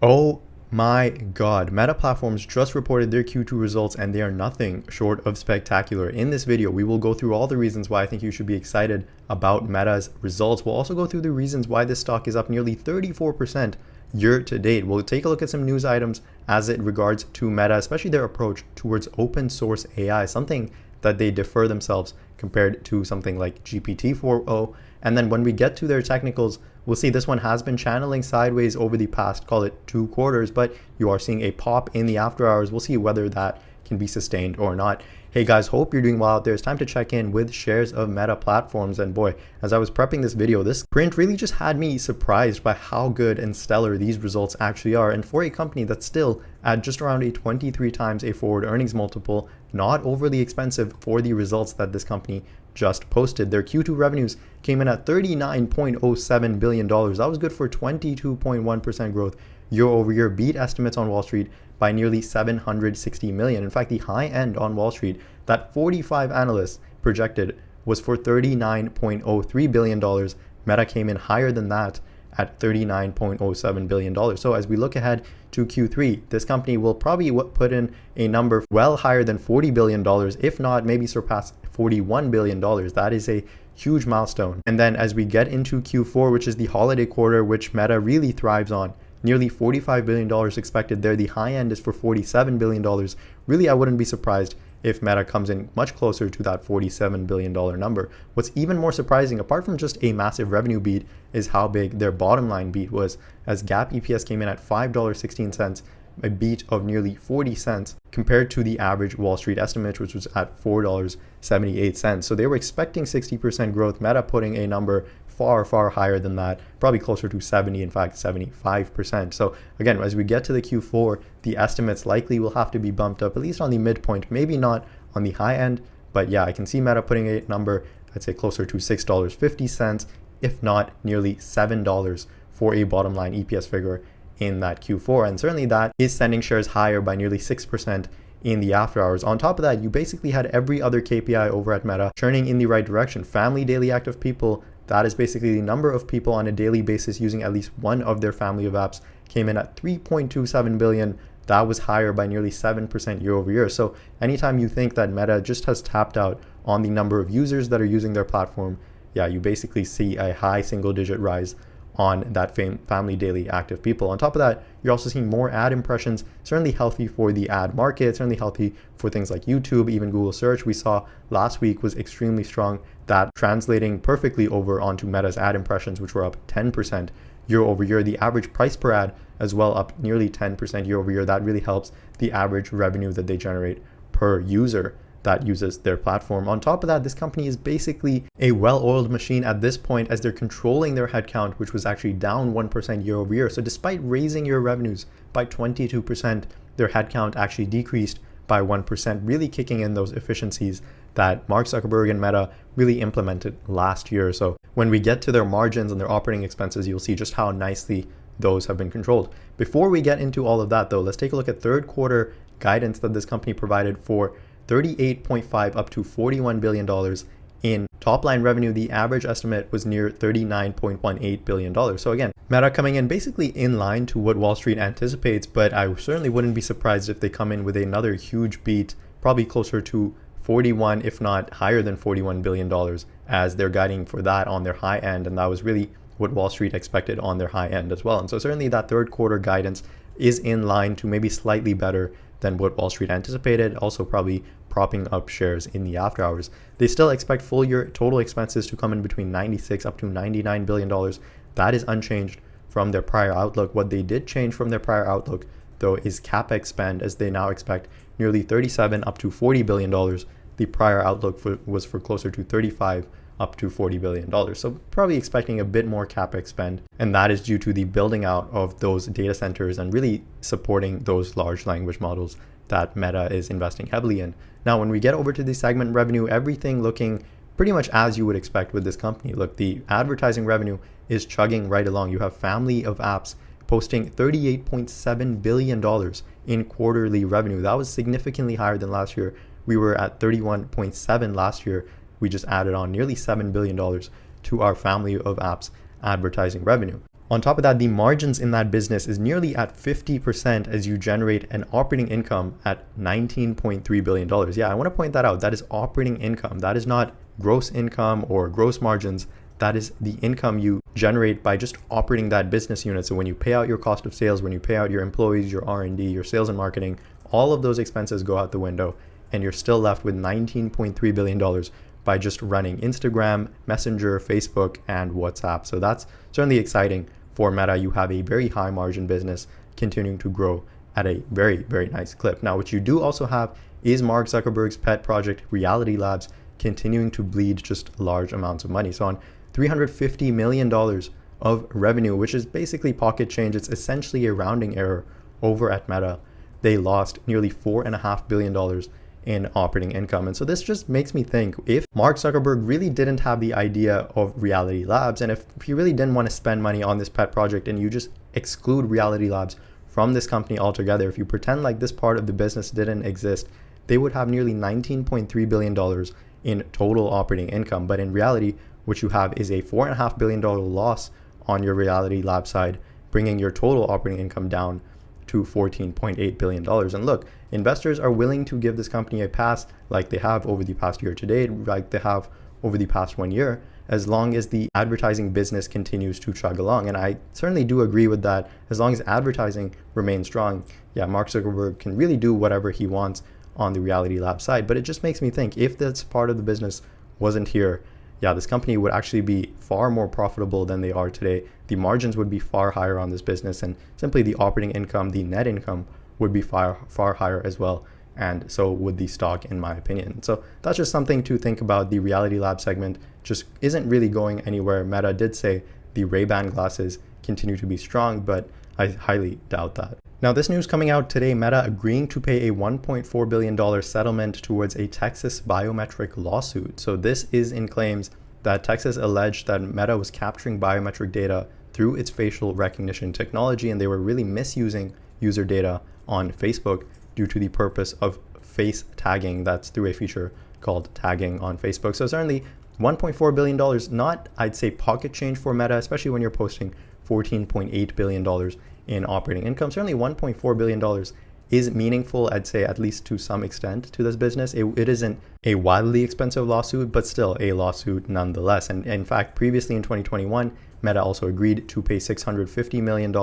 Oh my God, Meta Platforms just reported their Q2 results and they are nothing short of spectacular. In this video, we will go through all the reasons why I think you should be excited about Meta's results. We'll also go through the reasons why this stock is up nearly 34% year to date. We'll take a look at some news items as it regards to Meta, especially their approach towards open source AI, something that they differ themselves compared to something like GPT-4o. And then when we get to their technicals, we'll see this one has been channeling sideways over the past, call it 2 quarters, but you are seeing a pop in the after hours. We'll see whether that can be sustained or not. Hey guys, hope you're doing well out there. It's time to check in with shares of Meta Platforms. And boy, as I was prepping this video, this print really just had me surprised by how good and stellar these results actually are. And for a company that's still at just around a 23 times a forward earnings multiple, not overly expensive for the results that this company just posted. Their Q2 revenues came in at $39.07 billion. That was good for 22.1% growth year over year, beat estimates on Wall Street by nearly 760 million. In fact, the high end on Wall Street that 45 analysts projected was for $39.03 billion. Meta came in higher than that at $39.07 billion. So as we look ahead to Q3, this company will probably put in a number well higher than $40 billion, if not maybe surpass $41 billion. That is a huge milestone. And then as we get into Q4, which is the holiday quarter, which Meta really thrives on, nearly $45 billion expected there. The high end is for $47 billion. Really, I wouldn't be surprised if Meta comes in much closer to that $47 billion number. What's even more surprising, apart from just a massive revenue beat, is how big their bottom line beat was, as GAAP EPS came in at $5.16, a beat of nearly 40 cents compared to the average Wall Street estimate, which was at $4.78. So they were expecting 60% growth. Meta putting a number far higher than that, probably closer to 70, in fact 75%. So again, as we get to the Q4, the estimates likely will have to be bumped up, at least on the midpoint, maybe not on the high end, but yeah, I can see Meta putting a number, I'd say closer to $6.50, if not nearly $7 for a bottom line EPS figure in that Q4. And certainly that is sending shares higher by nearly 6% in the after hours. On top of that, you basically had every other KPI over at Meta churning in the right direction. Family daily active people, that is basically the number of people on a daily basis using at least one of their family of apps, came in at 3.27 billion. That was higher by nearly 7% year over year. So anytime you think that Meta just has tapped out on the number of users that are using their platform, yeah, you basically see a high single digit rise on that family daily active people. On top of that, you're also seeing more ad impressions, certainly healthy for the ad market, certainly healthy for things like YouTube, even Google search. We saw last week was extremely strong, that translating perfectly over onto Meta's ad impressions, which were up 10% year over year. The average price per ad as well up nearly 10% year over year. That really helps the average revenue that they generate per user that uses their platform. On top of that, this company is basically a well-oiled machine at this point, as they're controlling their headcount, which was actually down 1% year over year. So despite raising your revenues by 22%, their headcount actually decreased by 1%, really kicking in those efficiencies that Mark Zuckerberg and Meta really implemented last year. So when we get to their margins and their operating expenses, you'll see just how nicely those have been controlled. Before we get into all of that though, let's take a look at third quarter guidance that this company provided for 38.5 up to $41 billion in top line revenue. The average estimate was near $39.18 billion. So again, Meta coming in basically in line to what Wall Street anticipates, but I certainly wouldn't be surprised if they come in with another huge beat, probably closer to 41, if not higher than $41 billion, as they're guiding for that on their high end. And that was really what Wall Street expected on their high end as well. And so certainly that third quarter guidance is in line to maybe slightly better than what Wall Street anticipated, also probably propping up shares in the after hours. They still expect full year total expenses to come in between 96 up to $99 billion. That is unchanged from their prior outlook. What they did change from their prior outlook though is CapEx spend, as they now expect nearly 37 up to $40 billion. The prior outlook was for closer to 35 up to $40 billion. So probably expecting a bit more CapEx spend. And that is due to the building out of those data centers and really supporting those large language models that Meta is investing heavily in. Now, when we get over to the segment revenue, everything looking pretty much as you would expect with this company. Look, the advertising revenue is chugging right along. You have family of apps posting $38.7 billion in quarterly revenue. That was significantly higher than last year. We were at 31.7 last year. We just added on nearly $7 billion to our family of apps advertising revenue. On top of that, the margins in that business is nearly at 50% as you generate an operating income at $19.3 billion. Yeah, I want to point that out. That is operating income. That is not gross income or gross margins. That is the income you generate by just operating that business unit. So when you pay out your cost of sales, when you pay out your employees, your R&D, your sales and marketing, all of those expenses go out the window and you're still left with $19.3 billion by just running Instagram, Messenger, Facebook, and WhatsApp. So that's certainly exciting for Meta. You have a very high margin business continuing to grow at a very, very nice clip. Now, what you do also have is Mark Zuckerberg's pet project, Reality Labs, continuing to bleed just large amounts of money. So on $350 million of revenue, which is basically pocket change, it's essentially a rounding error over at Meta. They lost nearly $4.5 billion in operating income. And so this just makes me think, if Mark Zuckerberg really didn't have the idea of Reality Labs, and if he really didn't want to spend money on this pet project and you just exclude Reality Labs from this company altogether, if you pretend like this part of the business didn't exist, they would have nearly $19.3 billion in total operating income. But in reality, what you have is a $4.5 billion loss on your Reality Lab side, bringing your total operating income down to $14.8 billion. And look, investors are willing to give this company a pass like they have over the past year to date, like they have over the past 1 year, as long as the advertising business continues to chug along. And I certainly do agree with that. As long as advertising remains strong, yeah, Mark Zuckerberg can really do whatever he wants on the Reality Lab side. But it just makes me think, if this part of the business wasn't here, yeah, this company would actually be far more profitable than they are today. The margins would be far higher on this business, and simply the operating income, the net income would be far higher as well. And so would the stock, in my opinion. So that's just something to think about. The Reality Lab segment just isn't really going anywhere. Meta did say the Ray-Ban glasses continue to be strong, but I highly doubt that. Now, this news coming out today, Meta agreeing to pay a $1.4 billion settlement towards a Texas biometric lawsuit. So this is in claims that Texas alleged that Meta was capturing biometric data through its facial recognition technology, and they were really misusing user data on Facebook due to the purpose of face tagging. That's through a feature called tagging on Facebook. So certainly $1.4 billion, not, I'd say, pocket change for Meta, especially when you're posting $14.8 billion in operating income. Certainly $1.4 billion is meaningful, I'd say, at least to some extent, to this business. It isn't a wildly expensive lawsuit, but still a lawsuit nonetheless. And in fact, previously in 2021, Meta also agreed to pay $650 million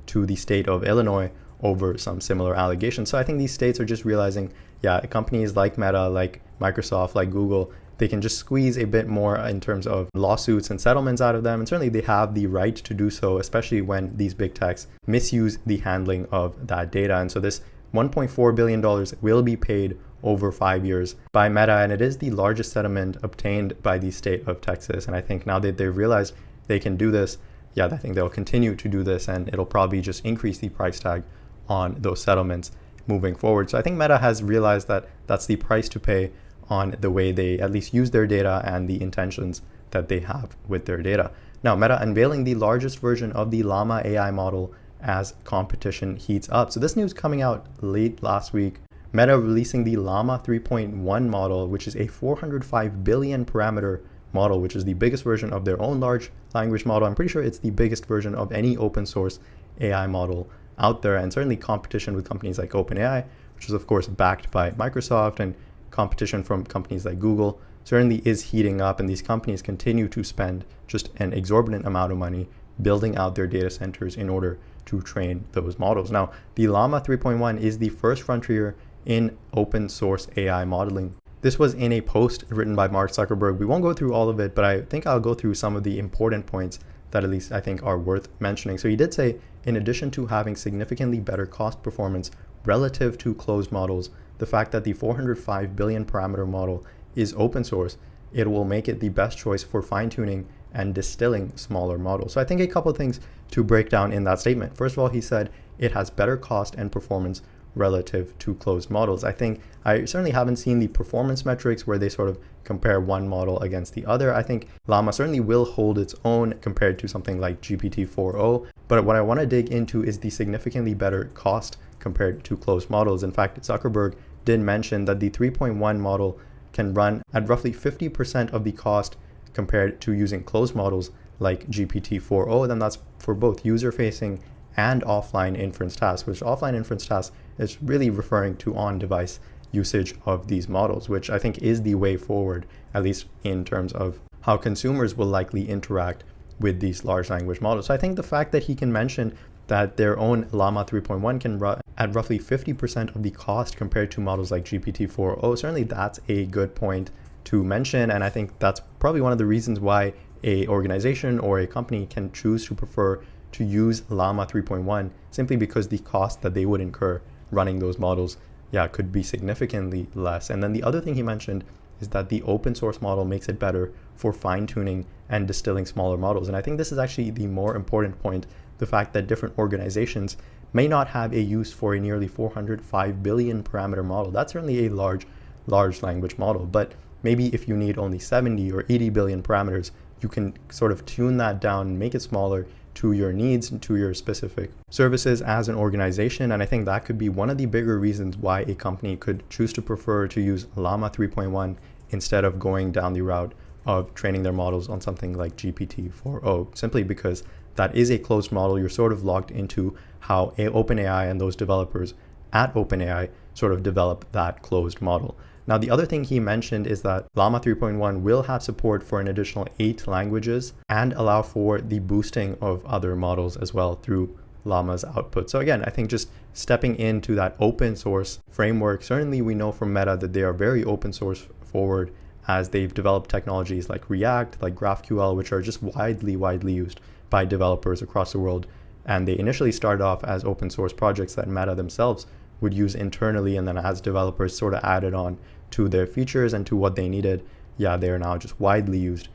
to the state of Illinois over some similar allegations. So I think these states are just realizing, yeah, companies like Meta, like Microsoft, like Google, they can just squeeze a bit more in terms of lawsuits and settlements out of them. And certainly they have the right to do so, especially when these big techs misuse the handling of that data. And so this $1.4 billion will be paid over 5 years by Meta, and it is the largest settlement obtained by the state of Texas. And I think now that they've realized they can do this, yeah, I think they'll continue to do this, and it'll probably just increase the price tag on those settlements moving forward. So I think Meta has realized that that's the price to pay on the way they at least use their data and the intentions that they have with their data. Now, Meta unveiling the largest version of the Llama AI model as competition heats up. So this news coming out late last week. Meta releasing the Llama 3.1 model, which is a 405 billion parameter model, which is the biggest version of their own large language model. I'm pretty sure it's the biggest version of any open source AI model out there, and certainly competition with companies like OpenAI, which is of course backed by Microsoft, and competition from companies like Google certainly is heating up, and these companies continue to spend just an exorbitant amount of money building out their data centers in order to train those models. Now, the Llama 3.1 is the first frontier in open source AI modeling. This was in a post written by Mark Zuckerberg. We won't go through all of it, but I think I'll go through some of the important points that at least I think are worth mentioning. So he did say, in addition to having significantly better cost performance relative to closed models, the fact that the 405 billion parameter model is open source, it will make it the best choice for fine-tuning and distilling smaller models. So I think a couple of things to break down in that statement. First of all, he said it has better cost and performance relative to closed models. I think I certainly haven't seen the performance metrics where they sort of compare one model against the other. I think Llama certainly will hold its own compared to something like GPT-4o, but what I want to dig into is the significantly better cost compared to closed models. In fact, Zuckerberg did mention that the 3.1 model can run at roughly 50% of the cost compared to using closed models like GPT-4o, then that's for both user-facing and offline inference tasks, which offline inference tasks is really referring to on-device usage of these models, which I think is the way forward, at least in terms of how consumers will likely interact with these large language models. So I think the fact that he can mention that their own Llama 3.1 can run at roughly 50% of the cost compared to models like GPT-4o, certainly that's a good point to mention. And I think that's probably one of the reasons why a organization or a company can choose to prefer to use Llama 3.1, simply because the cost that they would incur running those models, could be significantly less. And then the other thing he mentioned is that the open source model makes it better for fine-tuning and distilling smaller models. And I think this is actually the more important point, the fact that different organizations may not have a use for a nearly 405 billion parameter model. That's certainly a large language model, but maybe if you need only 70 or 80 billion parameters, you can sort of tune that down and make it smaller to your needs and to your specific services as an organization. And I think that could be one of the bigger reasons why a company could choose to prefer to use Llama 3.1 instead of going down the route of training their models on something like GPT-4o, simply because that is a closed model. You're sort of locked into how OpenAI and those developers at OpenAI sort of develop that closed model. Now, the other thing he mentioned is that Llama 3.1 will have support for an additional 8 languages and allow for the boosting of other models as well through Llama's output. So again, I think just stepping into that open source framework, certainly we know from Meta that they are very open source forward, as they've developed technologies like React, like GraphQL, which are just widely used by developers across the world. And they initially started off as open source projects that Meta themselves would use internally, and then as developers sort of added on to their features and to what they needed, they are now just widely used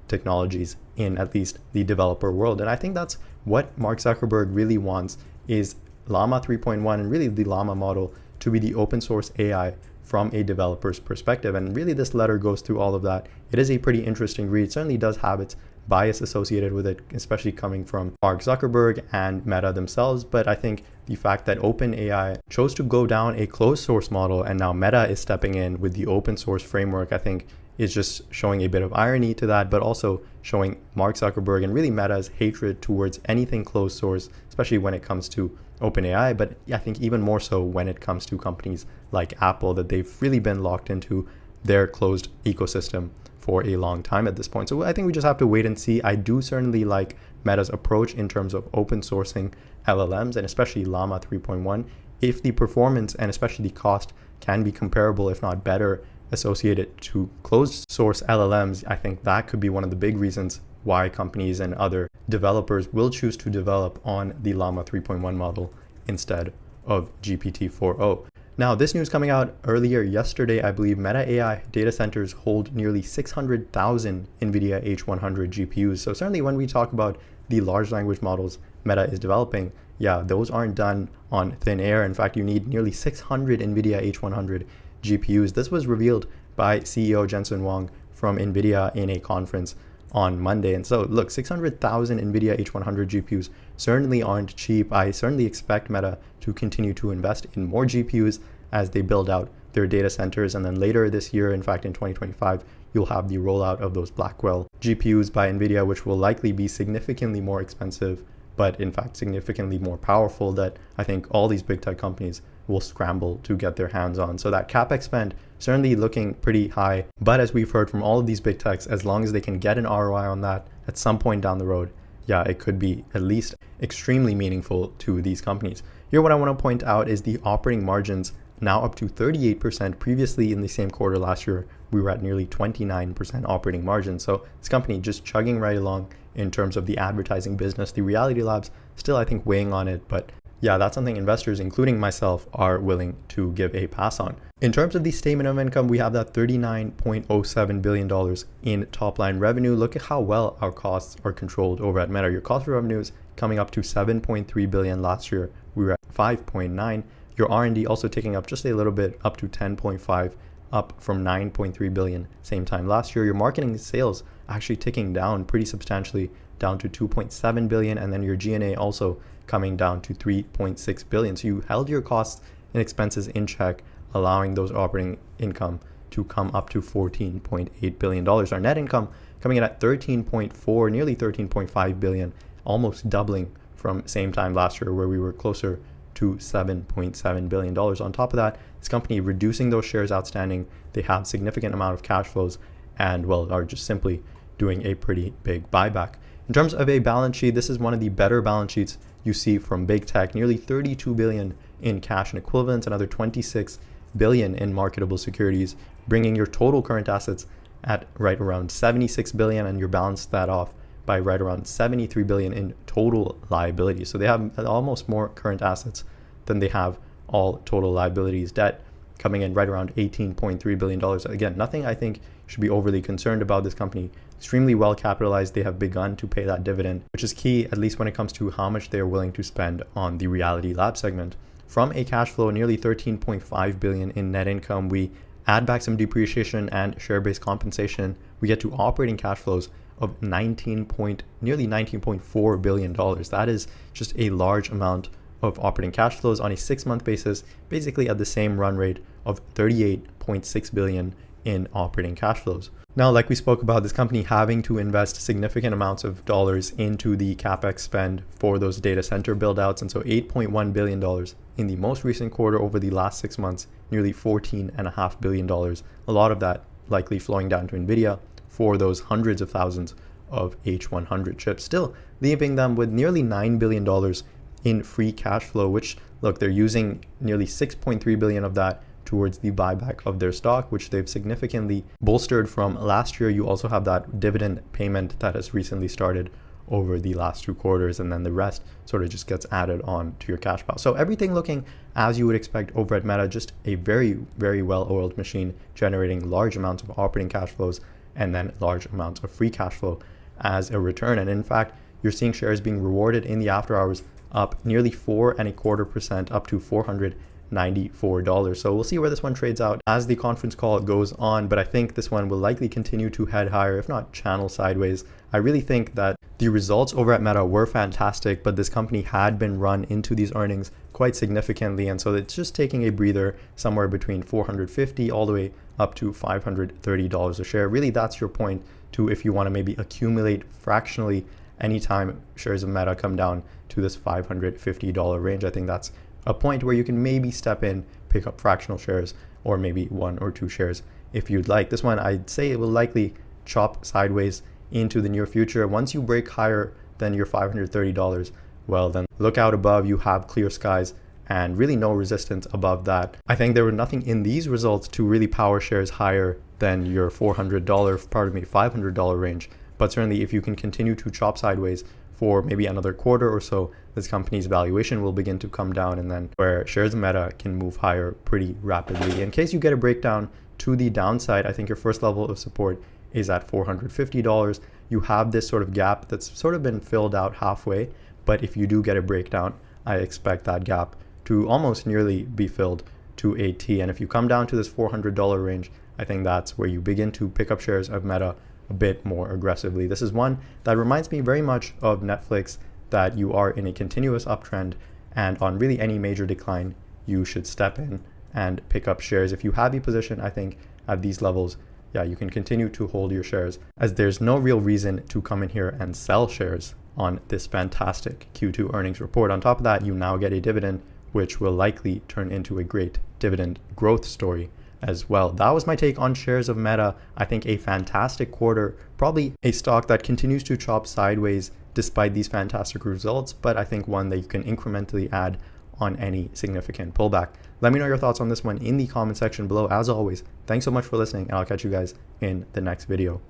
technologies in at least the developer world. And I think that's what Mark Zuckerberg really wants, is Llama 3.1 and really the Llama model to be the open source AI from a developer's perspective. And really this letter goes through all of that. It is a pretty interesting read. It certainly does have its bias associated with it, especially coming from Mark Zuckerberg and Meta themselves. But I think the fact that OpenAI chose to go down a closed source model and now Meta is stepping in with the open source framework, I think is just showing a bit of irony to that, but also showing Mark Zuckerberg and really Meta's hatred towards anything closed source, especially when it comes to OpenAI. But I think even more so when it comes to companies like Apple, that they've really been locked into their closed ecosystem for a long time at this point. So I think we just have to wait and see. I do certainly like Meta's approach in terms of open sourcing LLMs, and especially Llama 3.1. If the performance and especially the cost can be comparable, if not better, associated to closed source LLMs, I think that could be one of the big reasons why companies and other developers will choose to develop on the Llama 3.1 model instead of GPT-4o. Now, this news coming out earlier yesterday, I believe Meta AI data centers hold nearly 600,000 NVIDIA H100 GPUs. So certainly when we talk about the large language models Meta is developing, those aren't done on thin air. In fact, you need nearly 600 NVIDIA H100 GPUs. This was revealed by CEO Jensen Huang from NVIDIA in a conference on Monday. And so look, 600,000 NVIDIA H100 GPUs certainly aren't cheap. I certainly expect Meta to continue to invest in more GPUs as they build out their data centers. And then later this year, in fact, in 2025, you'll have the rollout of those Blackwell GPUs by NVIDIA, which will likely be significantly more expensive, but in fact, significantly more powerful, that I think all these big tech companies will scramble to get their hands on. So that CapEx spend certainly looking pretty high. But as we've heard from all of these big techs, as long as they can get an ROI on that at some point down the road, it could be at least extremely meaningful to these companies. Here, what I want to point out is the operating margins now up to 38%. Previously in the same quarter last year, we were at nearly 29% operating margin. So this company just chugging right along in terms of the advertising business. The Reality Labs still, I think, weighing on it, but that's something investors, including myself, are willing to give a pass on. In terms of the statement of income, we have that $39.07 billion in top line revenue. Look at how well our costs are controlled over at Meta. Your cost of revenues coming up to $7.3 billion last year. We were at $5.9. Your R&D also taking up just a little bit, up to 10.5, up from 9.3 billion same time last year. Your marketing and sales actually ticking down pretty substantially, down to 2.7 billion, and then your G&A also coming down to 3.6 billion. So you held your costs and expenses in check, allowing those operating income to come up to $14.8 billion. Our net income coming in at 13.4, nearly 13.5 billion, almost doubling from same time last year where we were closer to $7.7 billion. On top of that, this company reducing those shares outstanding, they have significant amount of cash flows and well are just simply doing a pretty big buyback. In terms of a balance sheet, this is one of the better balance sheets you see from big tech, nearly 32 billion in cash and equivalents, another 26 billion in marketable securities, bringing your total current assets at right around 76 billion, and you balance that off by right around 73 billion in total liabilities. So they have almost more current assets than they have all total liabilities. Debt coming in right around $18.3 billion. Again, nothing I think should be overly concerned about this company. Extremely well capitalized. They have begun to pay that dividend, which is key, at least when it comes to how much they are willing to spend on the Reality Lab segment. From a cash flow, nearly 13.5 billion in net income, we add back some depreciation and share-based compensation, we get to operating cash flows of nearly $19.4 billion. That is just a large amount of operating cash flows on a 6-month basis, basically at the same run rate of 38.6 billion in operating cash flows. Now, like we spoke about, this company having to invest significant amounts of dollars into the CapEx spend for those data center buildouts. And so $8.1 billion in the most recent quarter over the last 6 months, nearly $14.5 billion. A lot of that likely flowing down to NVIDIA for those hundreds of thousands of H100 chips, still leaving them with nearly $9 billion in free cash flow, which, look, they're using nearly 6.3 billion of that towards the buyback of their stock, which they've significantly bolstered from last year. You also have that dividend payment that has recently started over the last 2 quarters, and then the rest sort of just gets added on to your cash pile. So everything looking as you would expect over at Meta, just a very, very well-oiled machine generating large amounts of operating cash flows and then large amounts of free cash flow as a return. And in fact, you're seeing shares being rewarded in the after hours up nearly 4.25%, up to $494. So we'll see where this one trades out as the conference call goes on, but I think this one will likely continue to head higher, if not channel sideways. I really think that the results over at Meta were fantastic, but this company had been run into these earnings quite significantly, and so it's just taking a breather somewhere between $450 all the way up to $530 a share. Really, that's your point to if you want to maybe accumulate fractionally anytime shares of Meta come down to this $550 range. I think that's a point where you can maybe step in, pick up fractional shares, or maybe 1 or 2 shares if you'd like. This one, I'd say it will likely chop sideways into the near future. Once you break higher than your $530, well, then look out above. You have clear skies and really no resistance above that. I think there were nothing in these results to really power shares higher than your $500 range. But certainly if you can continue to chop sideways for maybe another quarter or so, this company's valuation will begin to come down, and then where shares of Meta can move higher pretty rapidly. In case you get a breakdown to the downside, I think your first level of support is at $450. You have this sort of gap that's sort of been filled out halfway, but if you do get a breakdown, I expect that gap to almost nearly be filled to a T. And if you come down to this $400 range, I think that's where you begin to pick up shares of Meta a bit more aggressively. This is one that reminds me very much of Netflix, that you are in a continuous uptrend, and on really any major decline, you should step in and pick up shares. If you have a position, I think at these levels, yeah, you can continue to hold your shares, as there's no real reason to come in here and sell shares on this fantastic Q2 earnings report. On top of that, you now get a dividend, which will likely turn into a great dividend growth story as well. That was my take on shares of Meta. I think a fantastic quarter, probably a stock that continues to chop sideways despite these fantastic results, but I think one that you can incrementally add on any significant pullback. Let me know your thoughts on this one in the comment section below. As always, thanks so much for listening, and I'll catch you guys in the next video.